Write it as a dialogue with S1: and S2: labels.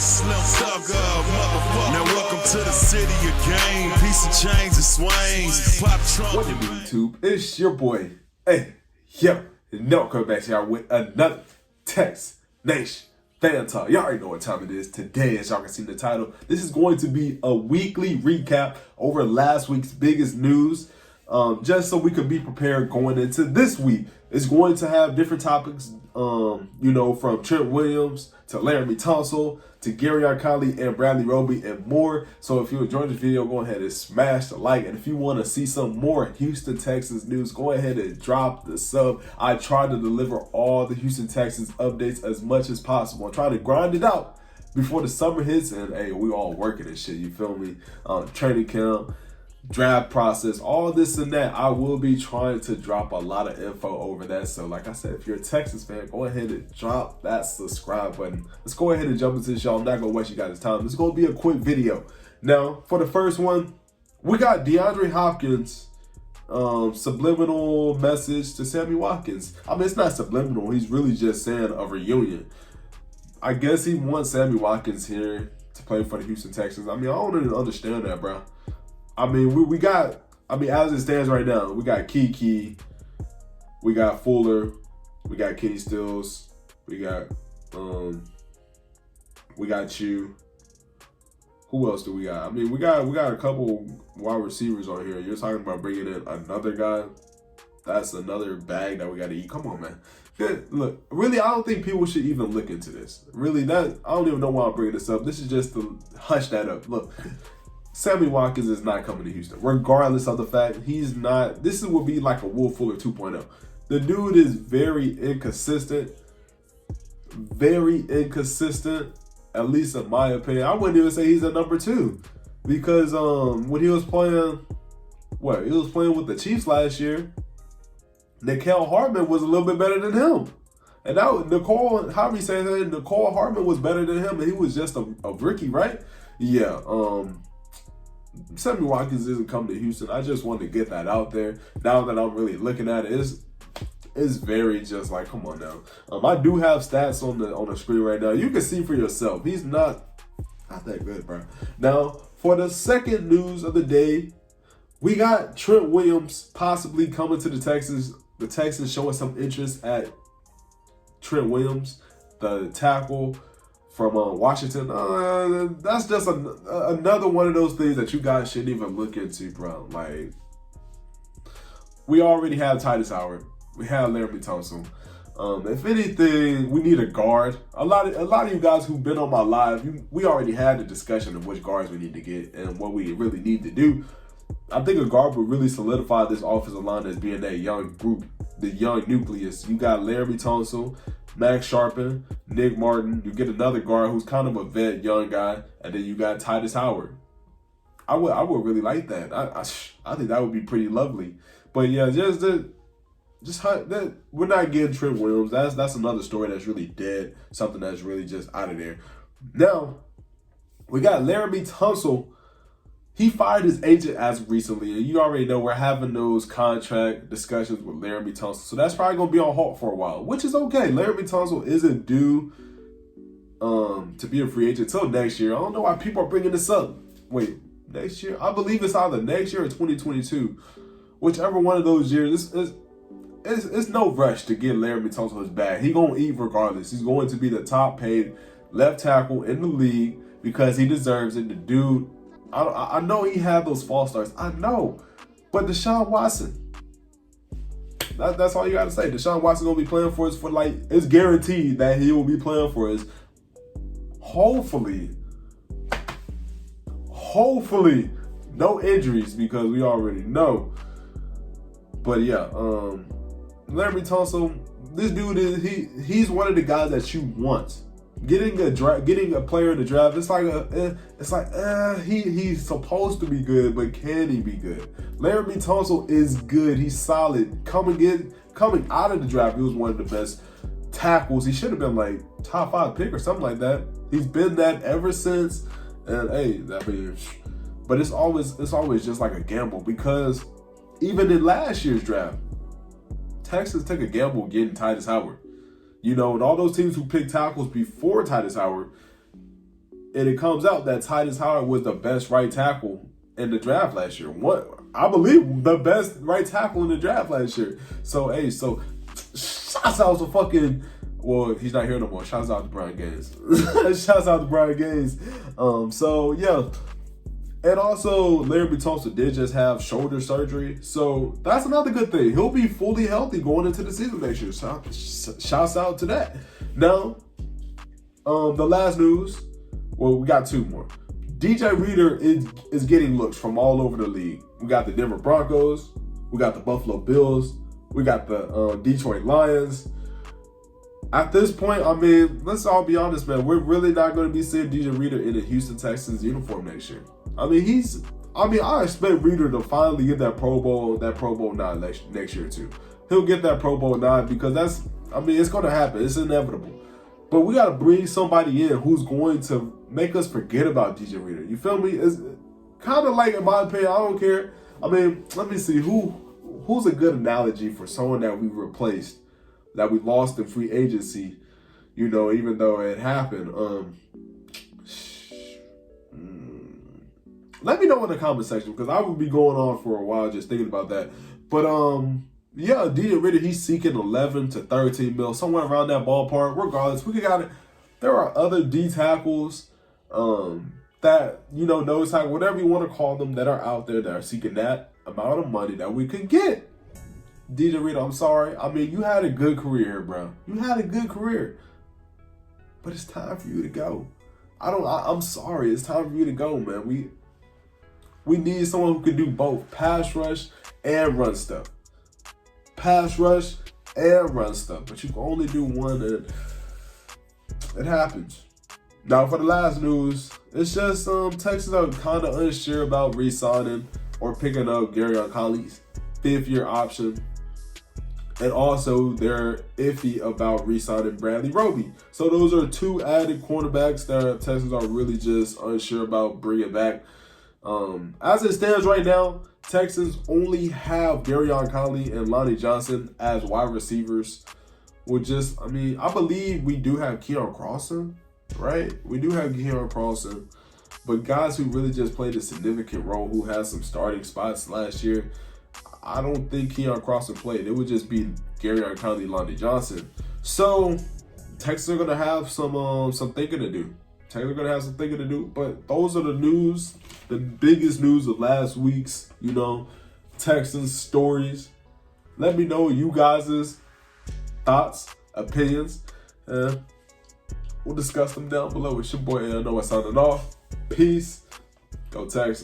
S1: Slim thugger, motherfucker. Now welcome to the city of game. Piece of change and swings. Pop Trump.
S2: What up, YouTube? It's your boy. Hey, yo. No, coming back here with another Texans Nation Fan Talk. Y'all already know what time it is. Today, as y'all can see in the title, this is going to be a weekly recap over last week's biggest news. Just so we could be prepared going into this week. It's going to have different topics, from Trent Williams to Laramie Tunsil to Gary Conley and Bradley Roby and more. So if you enjoyed this video, go ahead and smash the like. And if you want to see some more Houston Texans news, go ahead and drop the sub. I try to deliver all the Houston Texans updates as much as possible. I try to grind it out before the summer hits. And hey, we all working and shit, you feel me? Training camp, draft process, all this and that. I will be trying to drop a lot of info over that. So like I said, if you're a Texans fan, go ahead and drop that subscribe button. Let's go ahead and jump into this, y'all. I'm not gonna waste you guys' time. It's gonna be a quick video. Now, for the first one, we got Deandre Hopkins subliminal message to Sammy Watkins. I mean, it's not subliminal. He's really just saying a reunion. I guess he wants Sammy Watkins here to play for the Houston Texans. I mean, I don't even understand that, bro. I mean, we got, as it stands right now, we got Kiki, we got Fuller, we got Kenny Stills, we got you. Who else do we got? I mean, we got a couple wide receivers on here. You're talking about bringing in another guy. That's another bag that we got to eat. Come on, man. Good. Look, really, I don't think people should even look into this. Really, I don't even know why I'm bringing this up. This is just to hush that up. Look. Sammy Watkins is not coming to Houston, regardless of the fact he's not. This would be like a Will Fuller 2.0. The dude is very inconsistent, at least in my opinion. I wouldn't even say he's a number two, because when he was playing, he was playing with the Chiefs last year, Nicole Hartman was a little bit better than him. And that Nicole Hartman was better than him, and he was just a rookie, right? Yeah. Sammy Watkins isn't coming to Houston. I just wanted to get that out there. Now that I'm really looking at it, it's very just like, come on now. I do have stats on the screen right now. You can see for yourself. He's not that good, bro. Now, for the second news of the day, we got Trent Williams possibly coming to the Texans. The Texans showing some interest at Trent Williams, the tackle from Washington. That's just another one of those things that you guys shouldn't even look into, bro. Like, we already have Titus Howard. We have Laramie Tunsil. If anything, we need a guard. A lot of you guys who've been on my live, we already had the discussion of which guards we need to get and what we really need to do. I think a guard would really solidify this offensive line as being that young group, the young nucleus. You got Laramie Tunsil, Max Sharpen, Nick Martin. You get another guard who's kind of a vet, young guy, and then you got Titus Howard. I would really like that. I think that would be pretty lovely. But yeah, we're not getting Trent Williams. That's another story that's really dead. Something that's really just out of there. Now we got Laramie Tunsil. He fired his agent as of recently, and you already know we're having those contract discussions with Laramie Tunsil. So that's probably going to be on halt for a while, which is okay. Laramie Tunsil isn't due to be a free agent until next year. I don't know why people are bringing this up. Wait, next year? I believe it's either next year or 2022. Whichever one of those years. It's no rush to get Laramie Tunsil his bag. He's going to eat regardless. He's going to be the top paid left tackle in the league because he deserves it. The dude, I know he had those false starts. I know. But Deshaun Watson, that's all you got to say. Deshaun Watson going to be playing for us it's guaranteed that he will be playing for us. Hopefully, no injuries, because we already know. But yeah, Laramie Tunsil, this dude he's one of the guys that you want. Getting a player in the draft, he's supposed to be good, but can he be good? Laramie Tunsil is good. He's solid. Coming out of the draft, he was one of the best tackles. He should have been like top 5 pick or something like that. He's been that ever since. And hey, but it's always just like a gamble, because even in last year's draft, Texans took a gamble getting Titus Howard. You know, and all those teams who picked tackles before Titus Howard, and it comes out that Titus Howard was the best right tackle in the draft last year. I believe the best right tackle in the draft last year. So, hey, shouts out to fucking, well, he's not here no more. Shouts out to Brian Gaines. Shouts out to Brian Gaines. So, yeah. And also, Larry Tunsil did just have shoulder surgery. So, that's another good thing. He'll be fully healthy going into the season next year. Shouts out to that. Now, the last news, well, we got two more. DJ Reader is getting looks from all over the league. We got the Denver Broncos. We got the Buffalo Bills. We got the Detroit Lions. At this point, I mean, let's all be honest, man. We're really not going to be seeing DJ Reader in a Houston Texans uniform next year. I mean, I expect Reader to finally get that Pro Bowl nod next year too. He'll get that Pro Bowl nod because it's going to happen. It's inevitable. But we got to bring somebody in who's going to make us forget about DJ Reader. You feel me? It's kind of like, in my opinion, I don't care. I mean, let me see. Who's a good analogy for someone that we replaced, that we lost in free agency, you know, even though it happened? Let me know in the comment section because I will be going on for a while just thinking about that. But, yeah, DJ Reader, he's seeking 11 to 13 mil, somewhere around that ballpark. Regardless, there are other D tackles that, you know, nose tackle, whatever you want to call them, that are out there that are seeking that amount of money that we could get. DJ Reader, I'm sorry. I mean, you had a good career, bro. You had a good career. But it's time for you to go. I'm sorry. It's time for you to go, man. We need someone who can do both pass rush and run stuff. Pass rush and run stuff, but you can only do one, and it happens. Now, for the last news, it's just Texans are kind of unsure about re-signing or picking up Gareon Conley's 5th-year option, and also they're iffy about re-signing Bradley Roby. So those are two added cornerbacks that Texans are really just unsure about bringing back. As it stands right now, Texans only have Gareon Conley and Lonnie Johnson as wide receivers. I believe we do have Keon Crossan, right? We do have Keon Crossan, but guys who really just played a significant role, who had some starting spots last year, I don't think Keon Crossan played. It would just be Gareon Conley, Lonnie Johnson. So Texans are gonna have some thinking to do. But those are the news, the biggest news of last week's, you know, Texans stories. Let me know you guys' thoughts, opinions, and we'll discuss them down below. It's your boy, I know I'm signing off. Peace. Go Texans.